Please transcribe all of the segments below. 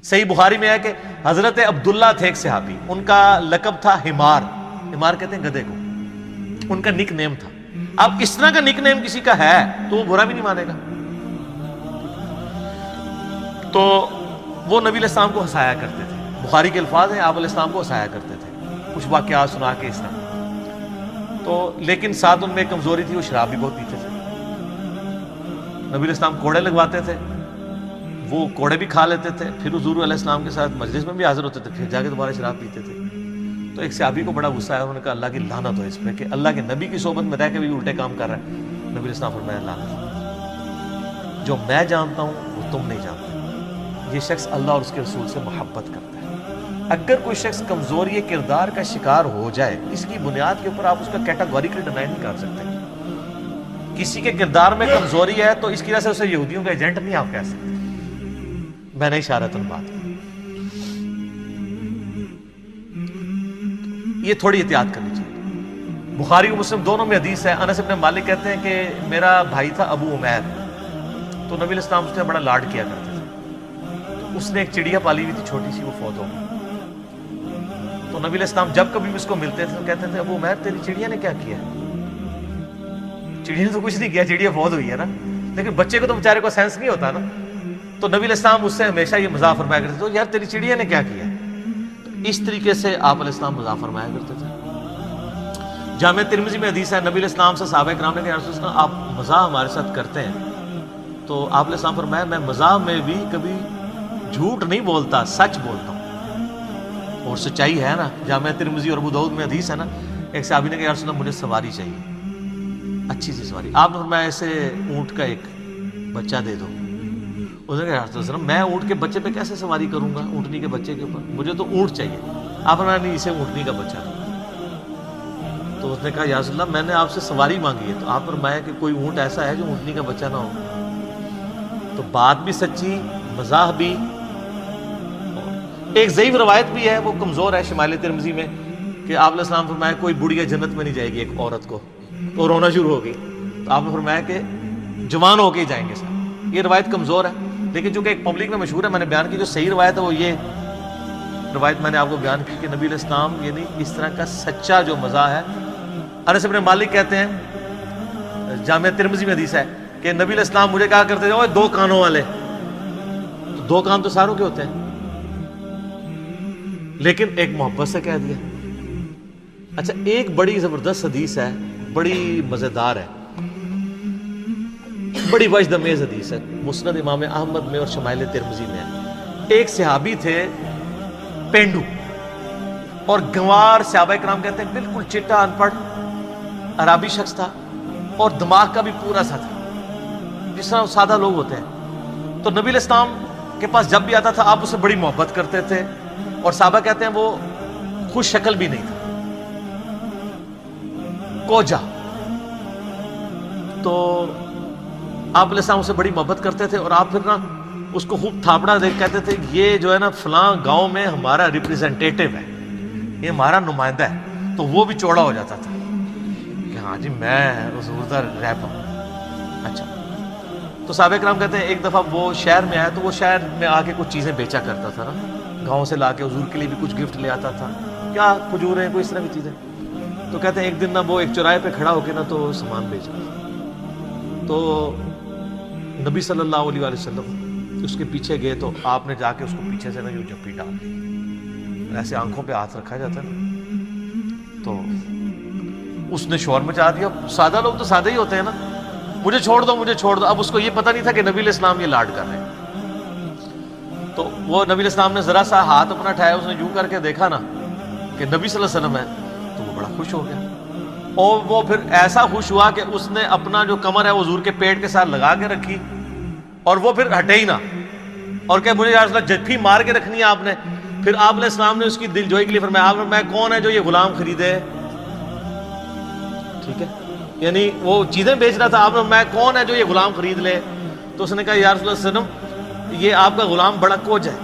صحیح بخاری میں ہے کہ حضرت عبداللہ تھے ایک صحابی، ان کا لقب تھا حمار، حمار کہتے ہیں گدھے کو، ان کا نک نیم تھا۔ اب اس طرح کا نک نیم کسی کا ہے تو وہ برا بھی نہیں مانے گا۔ تو وہ نبی علیہ السلام کو ہنسایا کرتے تھے، بخاری کے الفاظ ہیں، آپ علیہ السلام کو ہنسایا کرتے تھے کچھ واقعات سنا کے اس طرح۔ تو لیکن ساتھ ان میں ایک کمزوری تھی، وہ شراب بھی بہت پیتے تھے۔ نبی علیہ السلام کوڑے لگواتے تھے، وہ کوڑے بھی کھا لیتے تھے، پھر حضور علیہ السلام کے ساتھ مجلس میں بھی حاضر ہوتے تھے، پھر جا کے دوبارہ شراب پیتے تھے۔ تو ایک صحابی کو بڑا غصہ آیا، انہوں نے کہا اللہ کی لعنت ہو اس پہ کہ اللہ کے نبی کی صحبت میں رہ کے بھی الٹے کام کر رہا ہے۔ نبی علیہ السلام فرمایا لعنت، جو میں جانتا ہوں وہ تم نہیں جانتے، یہ شخص اللہ اور اس کے رسول سے محبت کرتا ہے۔ اگر کوئی شخص کمزوری کردار کا شکار ہو جائے، اس کی بنیاد کے اوپر آپ اس کا کیٹاگوریکلی ڈینائی نہیں کر سکتے۔ کسی کے کردار میں کمزوری ہے تو اس کی وجہ سے اسے یہودیوں کا ایجنٹ نہیں آپ کہہ سکتے۔ میں نے اشارتاً بات کی، یہ تھوڑی احتیاط کرنی چاہیے۔ بخاری و مسلم دونوں میں حدیث ہے، انس بن مالک کہتے ہیں کہ میرا بھائی تھا ابو عمیر، تو نبی علیہ السلام اس نے بڑا لاڈ کیا کرتے تھے۔ اس نے ایک چڑیا پالی ہوئی تھی چھوٹی سی، وہ فوت ہو گئی۔ تو نبی علیہ السلام جب کبھی اس کو ملتے تھے تو کہتے تھے ابو عمیر تیری چڑیا نے کیا کیا؟ چڑیا نے تو کچھ نہیں کیا، چڑیا فوت ہوئی ہے نا، لیکن بچے کو تو بیچارے کو سینس نہیں ہوتا نا۔ تو نبی علیہ السلام اس سے ہمیشہ یہ مزاح فرمایا کرتے تھے، یار تیری چڑیا نے کیا کیا؟ تو اس طریقے سے آپ علیہ السلام مزاح فرمایا کرتے تھے۔ جامع ترمذی میں حدیث ہے، نبی علیہ السلام سے صحابہ کرام نے کہا یا رسول اللہ آپ مزاح ہمارے ساتھ کرتے ہیں؟ تو آپ علیہ السلام فرمایا میں مزاح میں بھی کبھی جھوٹ نہیں بولتا، سچ بولتا ہوں، اور سچائی ہے نا۔ جامع ترمذی اور ابو داؤد میں حدیث ہے نا، ایک صحابی نے کہا یا رسول اللہ مجھے سواری چاہیے، اچھی سی سواری۔ آپ نے فرمایا ایسے اونٹ کا ایک بچہ دے دو۔ اس نے کہا یا رسول اللہ میں اونٹ کے بچے پہ کیسے سواری کروں گا، اونٹنی کے بچے کے اوپر، مجھے تو اونٹ چاہیے۔ آپ نے نہیں اسے اونٹنی کا بچہ دو۔ تو اس نے کہا یا رسول اللہ میں نے آپ سے سواری مانگی ہے، تو آپ فرمایا کہ کوئی اونٹ ایسا ہے جو اونٹنی کا بچہ نہ ہو۔ تو بات بھی سچی، مزاح بھی۔ ایک ضعیف روایت بھی ہے، وہ کمزور ہے، شمال ترمذی میں، کہ آپ علیہ السلام فرمایا کوئی بڑھیا جنت میں نہیں جائے گی ایک عورت کو، تو رونا شروع ہو گئی۔ تو آپ نے فرمایا کہ جوان ہو کے ہی جائیں گے سر۔ یہ روایت کمزور ہے، لیکن چونکہ ایک پبلک میں مشہور ہے، میں نے بیان کی، جو صحیح روایت ہے وہ یہ روایت میں نے آپ کو بیان کی کہ نبی علیہ السلام یعنی اس طرح کا سچا جو مزاح ہے۔ انس بن مالک کہتے ہیں، جامع ترمذی میں حدیث ہے کہ نبی علیہ السلام مجھے کہا کرتے تھے اوے دو کانوں والے، تو دو کان تو ساروں کے ہوتے ہیں، لیکن ایک محبت سے کہہ دیا۔ اچھا ایک بڑی زبردست حدیث ہے، بڑی مزیدار ہے، بڑی وجد امیز حدیث ہے، مسند امام احمد میں اور شمائل ترمذی میں ہے۔ ایک صحابی تھے پینڈو، اور گنوار، صحابہ کرام کہتے ہیں بالکل چٹا ان پڑھ عربی شخص تھا، اور دماغ کا بھی پورا سا تھا، جس طرح سادہ لوگ ہوتے ہیں۔ تو نبی علیہ السلام کے پاس جب بھی آتا تھا آپ اسے بڑی محبت کرتے تھے، اور صحابہ کہتے ہیں وہ خوش شکل بھی نہیں تھا، کوجا۔ تو آپ علیہ السلام اسے بڑی محبت کرتے تھے، اور آپ پھر نا اس کو خوب تھاپڑا دیکھ کہتے تھے یہ جو ہے نا فلاں گاؤں میں ہمارا ریپریزنٹیٹو ہے، یہ ہمارا نمائندہ ہے۔ تو وہ بھی چوڑا ہو جاتا تھا کہ ہاں جی میں حضور دا ریپ ہوں۔ اچھا، تو صحابہ کرام کہتے ہیں ایک دفعہ وہ شہر میں آیا، تو وہ شہر میں آ کے کچھ چیزیں بیچا کرتا تھا نا، گاؤں سے لا کے حضور کے لیے بھی کچھ گفٹ لے آتا تھا، کیا کھجوریں کوئی اس طرح کی چیزیں۔ تو کہتے ہیں ایک دن نا وہ ایک چوراہے پہ کھڑا ہو کے نا تو سامان بیچ رہا تھا۔ تو نبی صلی اللہ علیہ وآلہ وسلم اس کے پیچھے گئے، تو آپ نے جا کے اس کو پیچھے سے نا یوں جپی ڈال دی، ایسے آنکھوں پہ ہاتھ رکھا جاتا ہے نا، تو اس نے شور مچا دیا۔ سادہ لوگ تو سادہ ہی ہوتے ہیں نا، مجھے چھوڑ دو مجھے چھوڑ دو۔ اب اس کو یہ پتہ نہیں تھا کہ نبی علیہ السلام یہ لاڈ کر رہے ہیں۔ تو وہ نبی علیہ السلام نے ذرا سا ہاتھ اپنا اٹھایا، اس نے یوں کر کے دیکھا نا کہ نبی صلی اللہ علیہ وسلم ہے، تو وہ بڑا خوش ہو گیا، اور وہ پھر ایسا خوش ہوا کہ اس نے اپنا جو کمر ہے حضور کے پیٹ کے ساتھ لگا کے رکھی، اور وہ پھر ہٹے ہی نہ، اور کہ مجھے یا رسول اللہ جھپی مار کے رکھنی ہے آپ نے۔ پھر آپ علیہ السلام نے اس کی دل جوئی کے لیے فرمایا، آپ نے میں کون ہے جو یہ غلام خریدے، ٹھیک ہے، یعنی وہ چیزیں بیچ رہا تھا، آپ نے میں کون ہے جو یہ غلام خرید لے۔ تو اس نے کہا یا رسول اللہ صلی اللہ علیہ وسلم یہ آپ کا غلام بڑا کوج ہے،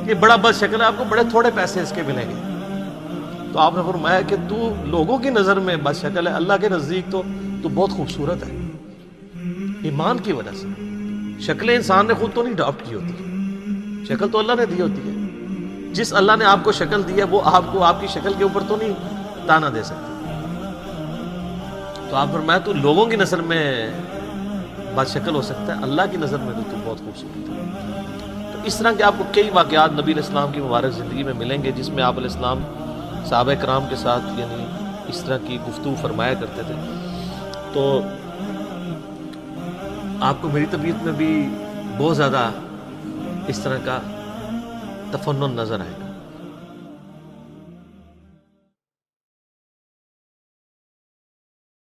یہ بڑا بد شکل ہے، آپ کو بڑے تھوڑے پیسے اس کے ملیں گے۔ تو آپ نے فرمایا کہ تو لوگوں کی نظر میں بد شکل ہے، اللہ کے نزدیک تو بہت خوبصورت ہے، ایمان کی وجہ سے۔ شکلیں انسان نے خود تو نہیں اڈاپٹ کی ہوتی، شکل تو اللہ نے دی ہوتی ہے. جس اللہ نے آپ کو شکل دی ہے وہ آپ کو آپ کی شکل کے اوپر تو نہیں تانا دے سکتا. تو آپ فرمایا تو لوگوں کی نظر میں بد شکل ہو سکتا ہے، اللہ کی نظر میں تو بہت خوبصورت ہے. تو اس طرح کے آپ کو کئی واقعات نبی علیہ السلام کی مبارک زندگی میں ملیں گے جس میں آپ علیہ السلام صحابہ کرام کے ساتھ یعنی اس طرح کی گفتگو فرمایا کرتے تھے. تو آپ کو میری طبیعت میں بھی بہت زیادہ اس طرح کا تفنن نظر آئے گا.